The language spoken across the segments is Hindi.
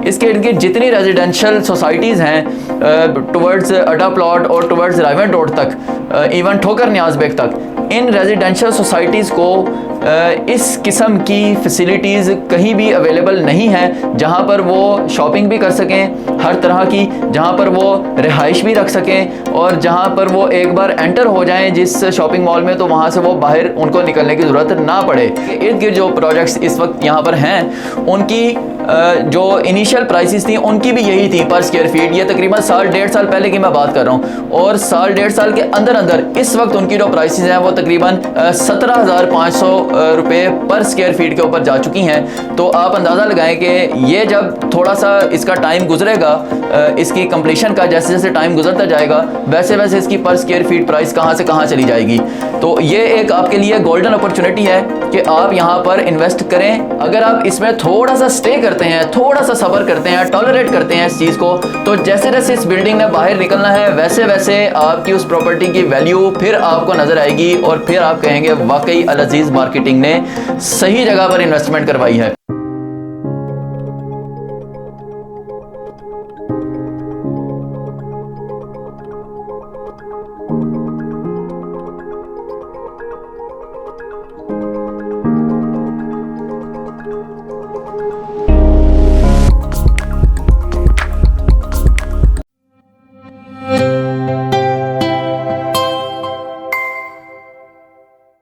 इसके इर्द गिर्द जितनी रेजिडेंशियल सोसाइटीज़ हैं टुवर्ड्स अड्डा प्लॉट और टुवर्ड्स राइवेंट रोड तक, इवन ठोकर न्याज बेग तक, इन रेजिडेंशियल सोसाइटीज़ को इस किस्म की फैसिलिटीज़ कहीं भी अवेलेबल नहीं है जहां पर वो शॉपिंग भी कर सकें हर तरह की, जहां पर वो रिहाइश भी रख सकें और जहां पर वो एक बार एंटर हो जाएं जिस शॉपिंग मॉल में तो वहां से वो बाहर उनको निकलने की ज़रूरत ना पड़े। इर्द गिर्द जो प्रोजेक्ट्स इस वक्त यहाँ पर हैं उनकी जो इनिशियल प्राइसेस थी उनकी भी यही थी पर स्क्वायर फीट। ये तकरीबन साल डेढ़ साल पहले की मैं बात कर रहा हूँ और साल डेढ़ साल के अंदर अंदर इस वक्त उनकी जो प्राइसेस हैं वो तकरीबन 17,500 रुपये पर स्क्वायर फीट के ऊपर जा चुकी हैं। तो आप अंदाज़ा लगाएं कि ये जब थोड़ा सा इसका टाइम गुजरेगा इसकी कंप्लीशन का, जैसे जैसे टाइम गुजरता जाएगा वैसे वैसे इसकी पर स्क्वायर फीट प्राइस कहाँ से कहाँ चली जाएगी। तो ये एक आपके लिए गोल्डन अपॉर्चुनिटी है कि आप यहाँ पर इन्वेस्ट करें। अगर आप इसमें थोड़ा सा स्टे करते हैं, थोड़ा सा सब्र करते हैं, टॉलरेट करते हैं इस चीज़ को, तो जैसे जैसे इस बिल्डिंग ने बाहर निकलना है वैसे वैसे आपकी उस प्रॉपर्टी की वैल्यू फिर आपको नज़र आएगी और फिर आप कहेंगे वाकई अल अजीज़ मार्केटिंग ने सही जगह पर इन्वेस्टमेंट करवाई है।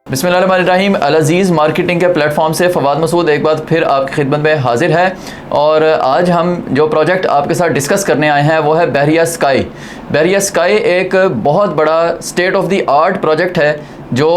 बिस्मिल्लाहिर्रहमानिर्रहीम। अल अजीज़ मार्केटिंग के प्लेटफॉर्म से फवाद मसूद एक बार फिर आपकी खिदमत में हाजिर है और आज हम जो प्रोजेक्ट आपके साथ डिस्कस करने आए हैं वो है बहरिया स्काई। बहरिया स्काई एक बहुत बड़ा state of the art project है जो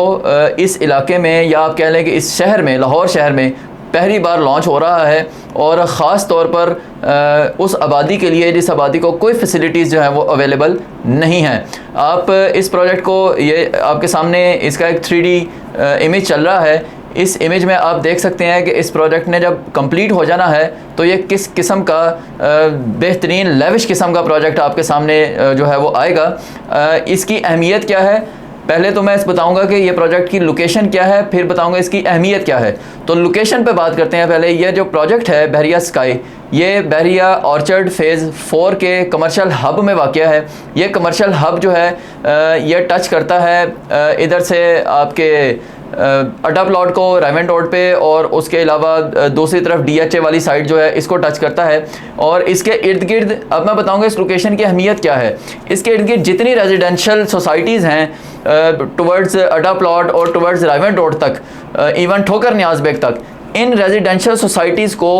इस इलाके में या आप कह लें कि इस शहर में, लाहौर शहर में पहली बार लॉन्च हो रहा है और ख़ास तौर पर उस आबादी के लिए जिस आबादी को कोई फैसिलिटीज़ जो है वो अवेलेबल नहीं है। आप इस प्रोजेक्ट को, ये आपके सामने इसका एक 3D इमेज चल रहा है। इस इमेज में आप देख सकते हैं कि इस प्रोजेक्ट ने जब कंप्लीट हो जाना है तो ये किस किस्म का बेहतरीन लेविश किस्म का प्रोजेक्ट आपके सामने जो है वो आएगा। इसकी अहमियत क्या है, पहले तो मैं इस बताऊंगा कि ये प्रोजेक्ट की लोकेशन क्या है, फिर बताऊंगा इसकी अहमियत क्या है। तो लोकेशन पे बात करते हैं पहले। ये जो प्रोजेक्ट है बहरिया स्काई, ये बहरिया ऑर्चर्ड फ़ेज़ 4 के कमर्शियल हब में वाक़या है। ये कमर्शियल हब जो है ये टच करता है इधर से आपके अड्डा प्लॉट को राइवेंट रोड पे और उसके अलावा दूसरी तरफ DHA वाली साइड जो है इसको टच करता है। और इसके इर्द गिर्द अब मैं बताऊंगा इस लोकेशन की अहमियत क्या है। इसके इर्द गिर्द जितनी रेजिडेंशियल सोसाइटीज़ हैं टुवर्ड्स अड्डा प्लॉट और टुवर्ड्स राइवेंट रोड तक, इवन ठोकर न्याज बेग तक, इन रेजिडेंशियल सोसाइटीज़ को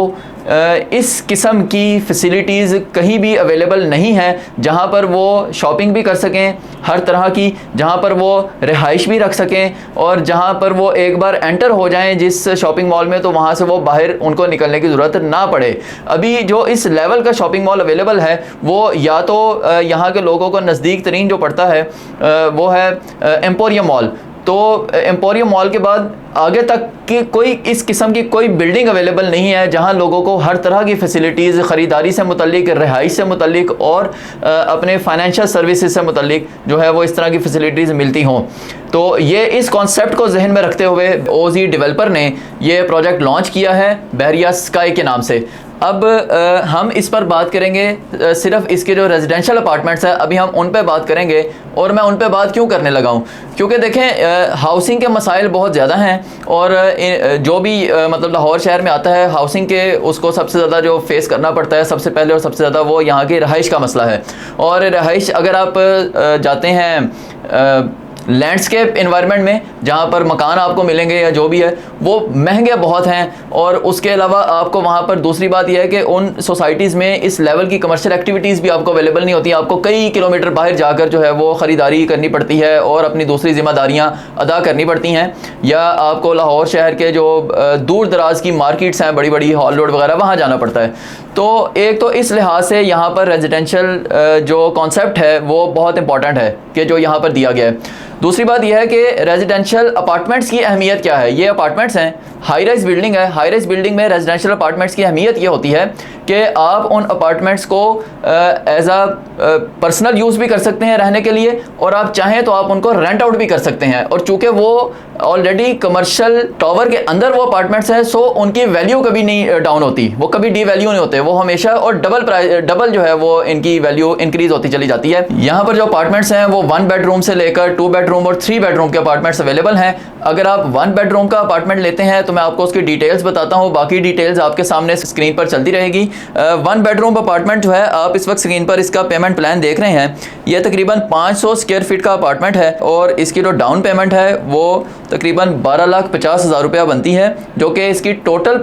इस किस्म की फैसिलिटीज़ कहीं भी अवेलेबल नहीं है जहां पर वो शॉपिंग भी कर सकें हर तरह की, जहां पर वो रिहाइश भी रख सकें और जहां पर वो एक बार एंटर हो जाएं जिस शॉपिंग मॉल में तो वहां से वो बाहर उनको निकलने की ज़रूरत ना पड़े। अभी जो इस लेवल का शॉपिंग मॉल अवेलेबल है वो या तो यहाँ के लोगों को नज़दीक तरीन जो पड़ता है वो है एम्पोरियम मॉल। तो एम्पोरियम मॉल के बाद आगे तक की कोई इस किस्म की कोई बिल्डिंग अवेलेबल नहीं है जहां लोगों को हर तरह की फ़ैसिलिटीज़, ख़रीदारी से मुतल्लिक, रिहाइश से मुतल्लिक और अपने फाइनेंशियल सर्विसेज से मुतल्लिक जो है वो इस तरह की फ़ैसिलिटीज़ मिलती हों। तो ये इस कॉन्सेप्ट को जहन में रखते हुए OZ डेवलपर ने ये प्रोजेक्ट लॉन्च किया है बहरिया स्काई के नाम से। अब हम इस पर बात करेंगे सिर्फ इसके जो रेजिडेंशियल अपार्टमेंट्स हैं अभी हम उन पे बात करेंगे। और मैं उन पे बात क्यों करने लगा हूँ, क्योंकि देखें हाउसिंग के मसाइल बहुत ज़्यादा हैं और जो भी मतलब लाहौर शहर में आता है हाउसिंग के उसको सबसे ज़्यादा जो फेस करना पड़ता है सबसे पहले और सबसे ज़्यादा वो यहाँ की रहाइश का मसला है। और रहाइश अगर आप जाते हैं लैंडस्केप इन्वायरमेंट में जहाँ पर मकान आपको मिलेंगे या जो भी है वो महंगे बहुत हैं। और उसके अलावा आपको वहाँ पर दूसरी बात यह है कि उन सोसाइटीज़ में इस लेवल की कमर्शियल एक्टिविटीज़ भी आपको अवेलेबल नहीं होती। आपको कई किलोमीटर बाहर जाकर जो है वो ख़रीदारी करनी पड़ती है और अपनी दूसरी ज़िम्मेदारियाँ अदा करनी पड़ती हैं, या आपको लाहौर शहर के जो दूर दराज की मार्केट्स हैं बड़ी बड़ी हॉल रोड वगैरह वहाँ जाना पड़ता है। तो एक तो इस लिहाज से यहाँ पर रेजिडेंशियल जो कॉन्सेप्ट है वो बहुत इंपॉर्टेंट है कि जो यहाँ पर दिया गया है। दूसरी बात यह है कि रेजिडेंशियल अपार्टमेंट्स की अहमियत क्या है। ये अपार्टमेंट्स हैं, हाई राइज बिल्डिंग है। हाई राइज बिल्डिंग में रेजिडेंशियल अपार्टमेंट्स की अहमियत ये होती है कि आप उन अपार्टमेंट्स को एज आ पर्सनल यूज़ भी कर सकते हैं रहने के लिए, और आप चाहें तो आप उनको रेंट आउट भी कर सकते हैं। और चूँकि वो ऑलरेडी कमर्शियल टावर के अंदर वो अपार्टमेंट्स हैं सो उनकी वैल्यू कभी नहीं डाउन होती, वो कभी डी वैल्यू नहीं होते, वो हमेशा और डबल जो है वो इनकी वैल्यू इंक्रीज होती चली जाती है। यहाँ पर जो अपार्टमेंट्स हैं वो 1 बेडरूम से लेकर 2 बेडरूम और 3 बेडरूम के अपार्टमेंट्स अवेलेबल हैं। अगर आप 1 बेडरूम का अपार्टमेंट लेते हैं तो मैं आपको उसकी डिटेल्स बताता हूँ, बाकी डिटेल्स आपके सामने स्क्रीन पर चलती रहेगी। 1 बेडरूम अपार्टमेंट जो है, आप इस वक्त स्क्रीन पर इसका पेमेंट प्लान देख रहे हैं, ये तकरीबन 500 स्क्वायर फीट का अपार्टमेंट है और इसकी जो डाउन पेमेंट है वो तकरीबन 12,50,000 रुपया बनती है, जो कि इसकी टोटल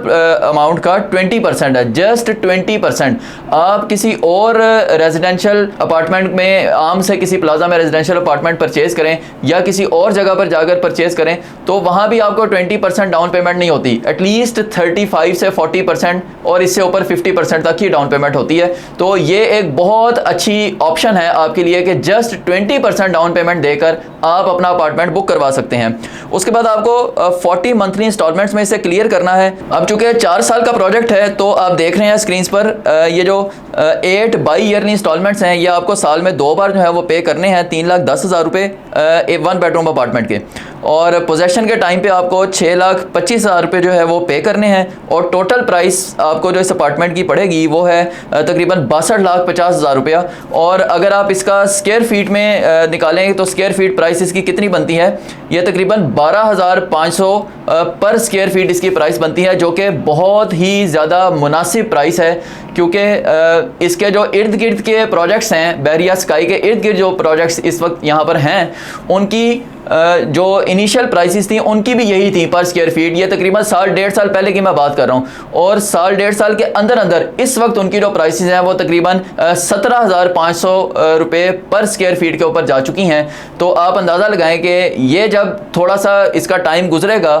अमाउंट का 20% है, जस्ट 20%। आप किसी और रेजिडेंशियल अपार्टमेंट में, आम से किसी प्लाजा में रेजिडेंशियल अपार्टमेंट परचेज करें या किसी और जगह पर जाकर परचेज करें तो वहाँ भी आपको 20% डाउन पेमेंट नहीं होती, एटलीस्ट 35 से 40% और इससे ऊपर 50% तक ही डाउन पेमेंट होती है। तो ये एक बहुत अच्छी ऑप्शन है आपके लिए कि जस्ट 20% डाउन पेमेंट देकर आप अपना अपार्टमेंट बुक करवा सकते हैं। उसके बाद आपको 40 मंथली इंस्टॉलमेंट्स में इसे क्लियर करना है। अब चूंकि 4 साल का प्रोजेक्ट है तो आप देख रहे हैं स्क्रीन पर ये जो 8 बाई ईयरली इंस्टॉलमेंट्स हैं ये आपको साल में 2 बार जो है वो पे करने हैं, 3,10,000 रुपये 1 बेडरूम अपार्टमेंट के, और पोजेशन के टाइम पे आपको 6,25,000 रुपये जो है वो पे करने हैं। और टोटल प्राइस आपको जो इस अपार्टमेंट की पड़ेगी वो है तकरीबन 62,50,000 रुपया। और अगर आप इसका स्क्वायर फीट में निकालेंगे तो स्क्वायर फीट प्राइस इसकी कितनी बनती है, ये तकरीबन 12,500 पर स्क्वायर फीट इसकी प्राइस बनती है, जो कि बहुत ही ज़्यादा मुनासिब प्राइस है। क्योंकि इसके जो इर्द गिर्द के प्रोजेक्ट्स हैं, बहरिया स्काई के इर्द गिर्द जो प्रोजेक्ट्स इस वक्त यहाँ पर हैं, उनकी जो इनिशियल प्राइसेस थी उनकी भी यही थी पर स्क्वायर फीट। ये तकरीबन 1.5 साल पहले की मैं बात कर रहा हूँ, और 1.5 साल के अंदर अंदर इस वक्त उनकी जो प्राइसेस हैं वो तकरीबन 17,500 रुपये पर स्क्वायर फीट के ऊपर जा चुकी हैं। तो आप अंदाज़ा लगाएं कि ये जब थोड़ा सा इसका टाइम गुजरेगा,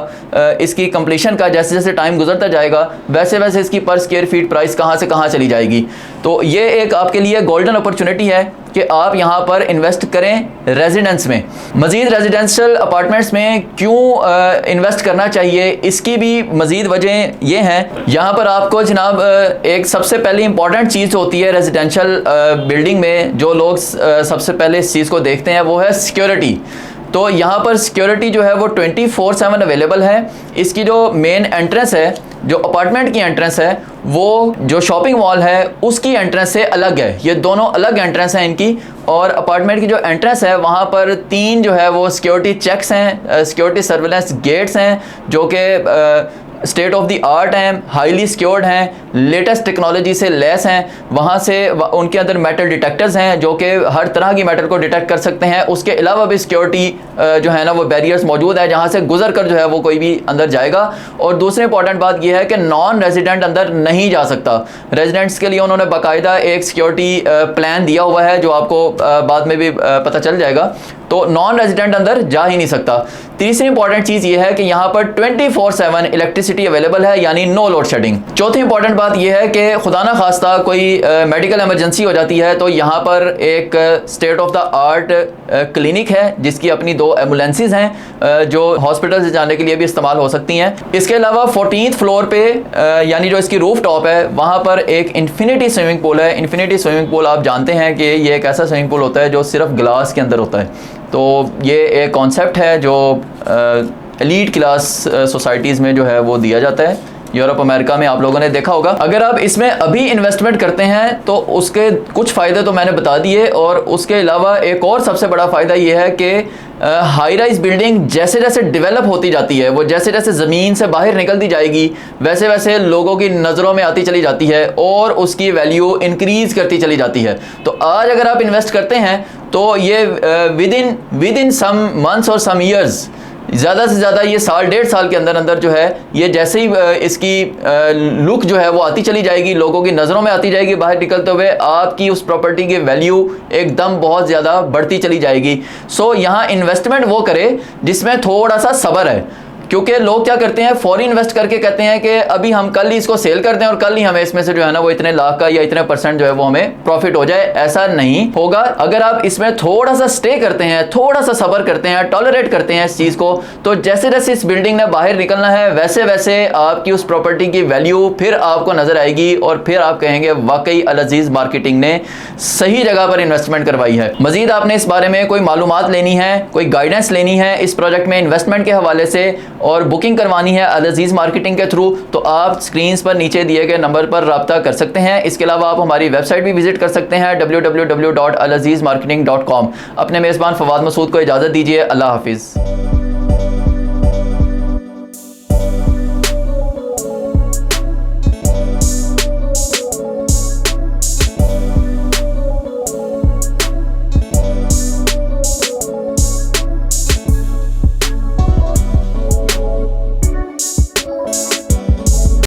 इसकी कंप्लीशन का जैसे जैसे टाइम गुजरता जाएगा वैसे वैसे इसकी पर स्क्वायर फीट प्राइस कहाँ से कहाँ चली जाएगी। तो ये एक आपके लिए गोल्डन अपॉर्चुनिटी है कि आप यहाँ पर इन्वेस्ट करें रेजिडेंस में। मज़ीद रेजिडेंशियल अपार्टमेंट्स में क्यों इन्वेस्ट करना चाहिए, इसकी भी मज़ीद वजह ये हैं। यहाँ पर आपको जनाब एक सबसे पहले इंपॉर्टेंट चीज़ होती है रेजिडेंशियल बिल्डिंग में, जो लोग सबसे पहले इस चीज़ को देखते हैं वो है सिक्योरिटी। तो यहाँ पर सिक्योरिटी जो है वो 24/7 अवेलेबल है। इसकी जो मेन एंट्रेंस है, जो अपार्टमेंट की एंट्रेंस है, वो जो शॉपिंग मॉल है उसकी एंट्रेंस से अलग है। ये दोनों अलग एंट्रेंस हैं इनकी। और अपार्टमेंट की जो एंट्रेंस है वहाँ पर 3 जो है वो सिक्योरिटी चेक्स हैं, सिक्योरिटी सर्विलेंस गेट्स हैं, जो कि स्टेट ऑफ द आर्ट हैं, हाईली सिक्योर्ड हैं, लेटेस्ट टेक्नोलॉजी से लेस हैं। वहाँ से उनके अंदर मेटल डिटेक्टर्स हैं जो कि हर तरह की मेटल को डिटेक्ट कर सकते हैं। उसके अलावा भी सिक्योरिटी जो है ना वो बैरियर्स मौजूद है जहाँ से गुजर कर जो है वो कोई भी अंदर जाएगा। और दूसरी इंपॉर्टेंट बात यह है कि नॉन रेजिडेंट अंदर नहीं जा सकता। रेजिडेंट्स के लिए उन्होंने बाकायदा एक सिक्योरिटी प्लान दिया हुआ है जो आपको बाद में भी पता चल जाएगा। तो नॉन रेजिडेंट अंदर जा ही नहीं सकता। तीसरी इंपॉर्टेंट चीज़ ये है कि यहाँ पर 24/7 इलेक्ट्रिसिटी अवेलेबल है, यानी नो लोड शेडिंग। चौथी इंपॉर्टेंट बात यह है कि खुदा ना खास्ता कोई मेडिकल इमरजेंसी हो जाती है तो यहाँ पर एक state of the art clinic है जिसकी अपनी 2 एम्बुलेंसेज हैं जो हॉस्पिटल से जाने के लिए भी इस्तेमाल हो सकती हैं। इसके अलावा 14th फ्लोर पे यानी जो इसकी रूफ टॉप है वहाँ पर एक इन्फिनिटी स्विमिंग पूल है। इन्फिनिटी स्विमिंग पूल आप जानते हैं कि ये एक ऐसा स्विमिंग पूल होता है जो सिर्फ ग्लास के अंदर होता है। तो ये एक कॉन्सेप्ट है जो एलीट क्लास सोसाइटीज़ में जो है वो दिया जाता है। यूरोप अमेरिका में आप लोगों ने देखा होगा। अगर आप इसमें अभी इन्वेस्टमेंट करते हैं तो उसके कुछ फ़ायदे तो मैंने बता दिए, और उसके अलावा एक और सबसे बड़ा फ़ायदा ये है कि हाई राइज बिल्डिंग जैसे जैसे डेवलप होती जाती है, वो जैसे जैसे ज़मीन से बाहर निकलती जाएगी वैसे वैसे लोगों की नज़रों में आती चली जाती है और उसकी वैल्यू इंक्रीज़ करती चली जाती है। तो आज अगर आप इन्वेस्ट करते हैं तो ये विद इन सम मंथ्स और सम ईयर्स, ज़्यादा से ज़्यादा ये 1.5 साल के अंदर अंदर जो है ये जैसे ही इसकी लुक जो है वो आती चली जाएगी, लोगों की नज़रों में आती जाएगी बाहर निकलते हुए, आपकी उस प्रॉपर्टी की वैल्यू एकदम बहुत ज़्यादा बढ़ती चली जाएगी। सो यहाँ इन्वेस्टमेंट वो करे जिसमें थोड़ा सा सब्र है। क्योंकि लोग क्या करते हैं, फॉरेन इन्वेस्ट करके कहते हैं कि अभी हम कल ही इसको सेल कर दें और कल ही हमें इसमें से जो है ना वो इतने लाख का या इतने % जो है वो हमें प्रॉफिट हो जाए। ऐसा नहीं होगा। अगर आप इसमें थोड़ा सा स्टे करते हैं, थोड़ा सा सब्र करते हैं, टॉलरेट करते हैं इस चीज़ को, तो जैसे जैसे इस बिल्डिंग ने बाहर निकलना है वैसे वैसे आपकी उस प्रॉपर्टी की वैल्यू फिर आपको नजर आएगी और फिर आप कहेंगे वाकई अल अजीज़ मार्केटिंग ने सही जगह पर इन्वेस्टमेंट करवाई है। मजीद आपने इस बारे में कोई मालूमात लेनी है, कोई गाइडेंस लेनी है इस प्रोजेक्ट में इन्वेस्टमेंट के हवाले से और बुकिंग करवानी है अल अज़ीज़ मार्केटिंग के थ्रू, तो आप स्क्रीन पर नीचे दिए गए नंबर पर रब्ता कर सकते हैं। इसके अलावा आप हमारी वेबसाइट भी विजिट कर सकते हैं www.alazizmarketing.com। अपने मेज़बान फवाद मसूद को इजाज़त दीजिए। अल्लाह हाफिज़।